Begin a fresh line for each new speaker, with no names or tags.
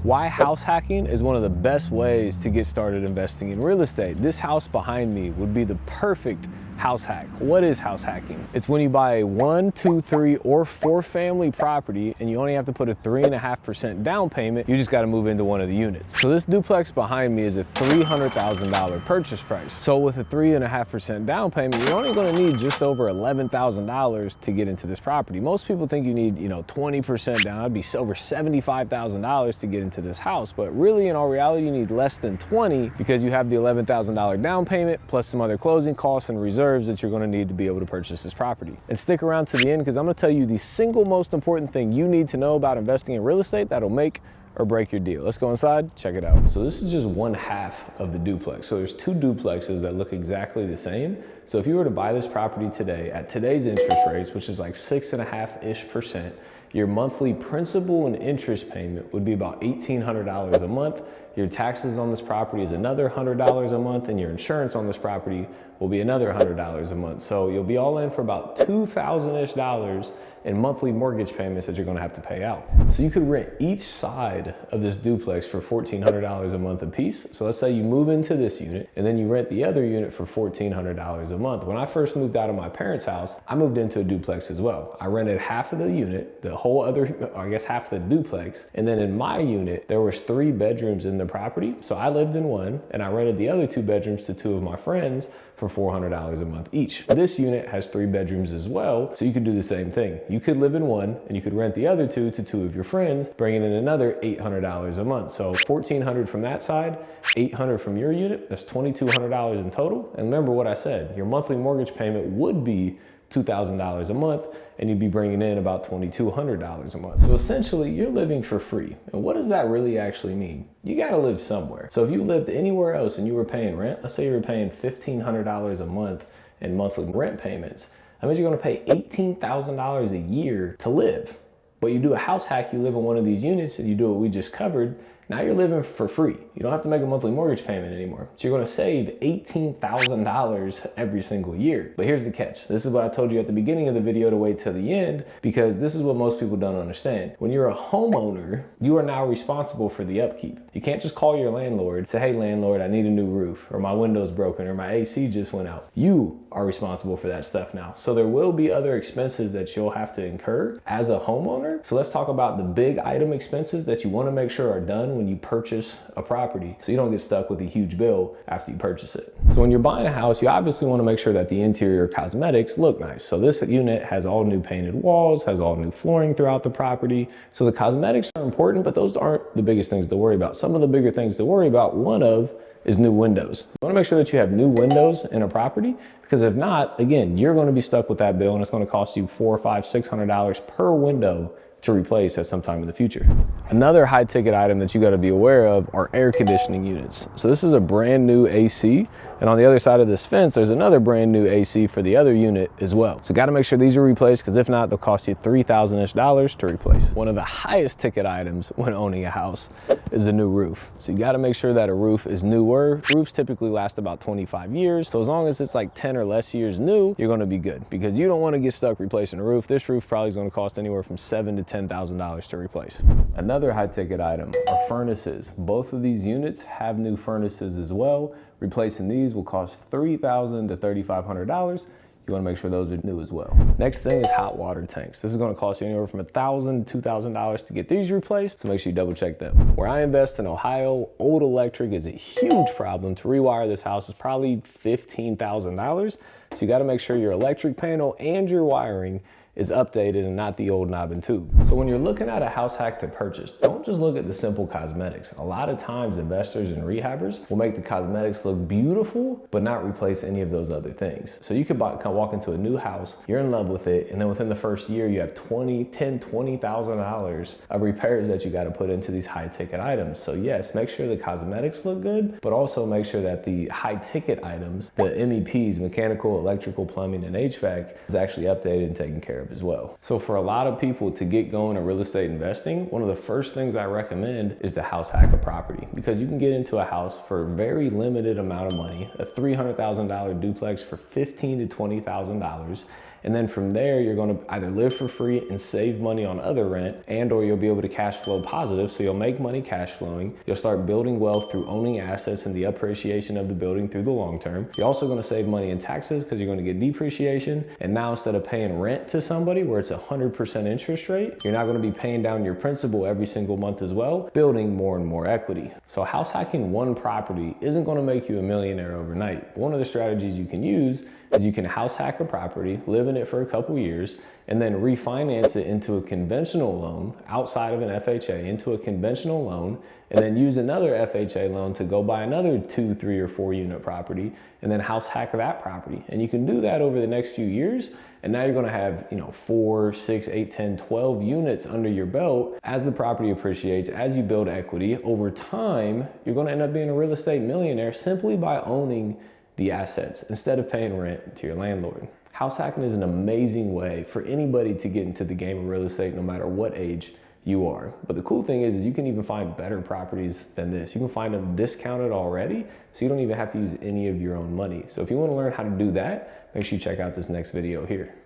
Why house hacking is one of the best ways to get started investing in real estate. This house behind me would be the perfect house hack. What is house hacking? It's when you buy a 1, 2, 3, or 4 family property and you only have to put a 3.5% down payment. You just got to move into one of the units. So this duplex behind me is a $300,000 purchase price. So with a 3.5% down payment, you're only going to need just over $11,000 to get into this property. Most people think you need, 20% down. That'd be over $75,000 to get into this house. But really, in all reality, you need less than 20 because you have the $11,000 down payment plus some other closing costs and reserves that you're going to need to be able to purchase this property. And stick around to the end because I'm going to tell you the single most important thing you need to know about investing in real estate that'll make or break your deal. Let's go inside, check it out. So this is just one half of the duplex. So there's 2 duplexes that look exactly the same. So if you were to buy this property today at today's interest rates, which is like 6.5%, your monthly principal and interest payment would be about $1,800 a month. Your taxes on this property is another $100 a month, and your insurance on this property will be another $100 a month. So you'll be all in for about $2,000-ish in monthly mortgage payments that you're gonna have to pay out. So you could rent each side of this duplex for $1,400 a month a piece. So let's say you move into this unit and then you rent the other unit for $1,400 a month. When I first moved out of my parents' house, I moved into a duplex as well. I rented half of the unit, the whole other, I guess half the duplex. And then in my unit, there was 3 bedrooms in the property. So I lived in one and I rented the other 2 bedrooms to 2 of my friends for $400 a month each. This unit has 3 bedrooms as well, so you could do the same thing. You could live in one and you could rent the other 2 to 2 of your friends, bringing in another $800 a month. So $1,400 from that side, $800 from your unit, that's $2,200 in total. And remember what I said, your monthly mortgage payment would be $2,000 a month, and you'd be bringing in about $2,200 a month. So essentially, you're living for free. And what does that really actually mean? You gotta live somewhere. So if you lived anywhere else and you were paying rent, let's say you were paying $1,500 a month in monthly rent payments, that means you're gonna pay $18,000 a year to live. But you do a house hack, you live in one of these units, and you do what we just covered, now you're living for free. You don't have to make a monthly mortgage payment anymore. So you're gonna save $18,000 every single year. But here's the catch. This is what I told you at the beginning of the video to wait till the end, because this is what most people don't understand. When you're a homeowner, you are now responsible for the upkeep. You can't just call your landlord, say, hey landlord, I need a new roof, or my window's broken, or my AC just went out. You are responsible for that stuff now. So there will be other expenses that you'll have to incur as a homeowner. So let's talk about the big item expenses that you wanna make sure are done when you purchase a property, so you don't get stuck with a huge bill after you purchase it. So when you're buying a house, you obviously want to make sure that the interior cosmetics look nice. So this unit has all new painted walls, has all new flooring throughout the property. So the cosmetics are important, but those aren't the biggest things to worry about. Some of the bigger things to worry about, one of is new windows. You want to make sure that you have new windows in a property, because if not, again, you're going to be stuck with that bill and it's going to cost you $400, $500, $600 per window to replace at some time in the future. Another high ticket item that you got to be aware of are air conditioning units. So this is a brand new AC, and on the other side of this fence, there's another brand new AC for the other unit as well. So got to make sure these are replaced, because if not, they'll cost you $3,000-ish to replace. One of the highest ticket items when owning a house is a new roof. So you got to make sure that a roof is newer. Roofs typically last about 25 years. So as long as it's like 10 or less years new, you're going to be good, because you don't want to get stuck replacing a roof. This roof probably is going to cost anywhere from $7,000 to $10,000 to replace. Another high ticket item are furnaces. Both of these units have new furnaces as well. Replacing these will cost $3,000 to $3,500. You want to make sure those are new as well. Next thing is hot water tanks. This is going to cost you anywhere from $1,000 to $2,000 to get these replaced, so make sure you double check them. Where I invest in Ohio, old electric is a huge problem. To rewire this house is probably $15,000. So you got to make sure your electric panel and your wiring is updated and not the old knob and tube. So when you're looking at a house hack to purchase, don't just look at the simple cosmetics. A lot of times investors and rehabbers will make the cosmetics look beautiful, but not replace any of those other things. So you could walk into a new house, you're in love with it, and then within the first year, you have $20,000 of repairs that you got to put into these high ticket items. So yes, make sure the cosmetics look good, but also make sure that the high ticket items, the MEPs, mechanical, electrical, plumbing, and HVAC, is actually updated and taken care of as well. So for a lot of people to get going in real estate investing, one of the first things I recommend is to house hack a property, because you can get into a house for a very limited amount of money, a $300,000 duplex for $15,000 to $20,000. And then from there, you're gonna either live for free and save money on other rent, and or you'll be able to cash flow positive. So you'll make money cash flowing. You'll start building wealth through owning assets and the appreciation of the building through the long term. You're also gonna save money in taxes because you're gonna get depreciation. And now instead of paying rent to somebody where it's 100% interest rate, you're not gonna be paying down your principal every single month as well, building more and more equity. So house hacking one property isn't gonna make you a millionaire overnight. One of the strategies you can use is you can house hack a property, live in it for a couple years, and then refinance it into a conventional loan outside of an FHA, into a conventional loan, and then use another FHA loan to go buy another 2, 3, or 4 unit property, and then house hack that property. And you can do that over the next few years, and now you're gonna have 4, 6, 8, 10, 12 units under your belt. As the property appreciates, as you build equity, over time, you're gonna end up being a real estate millionaire simply by owning the assets instead of paying rent to your landlord. House hacking is an amazing way for anybody to get into the game of real estate, no matter what age you are. But the cool thing is you can even find better properties than this. You can find them discounted already, so you don't even have to use any of your own money. So if you want to learn how to do that, make sure you check out this next video here.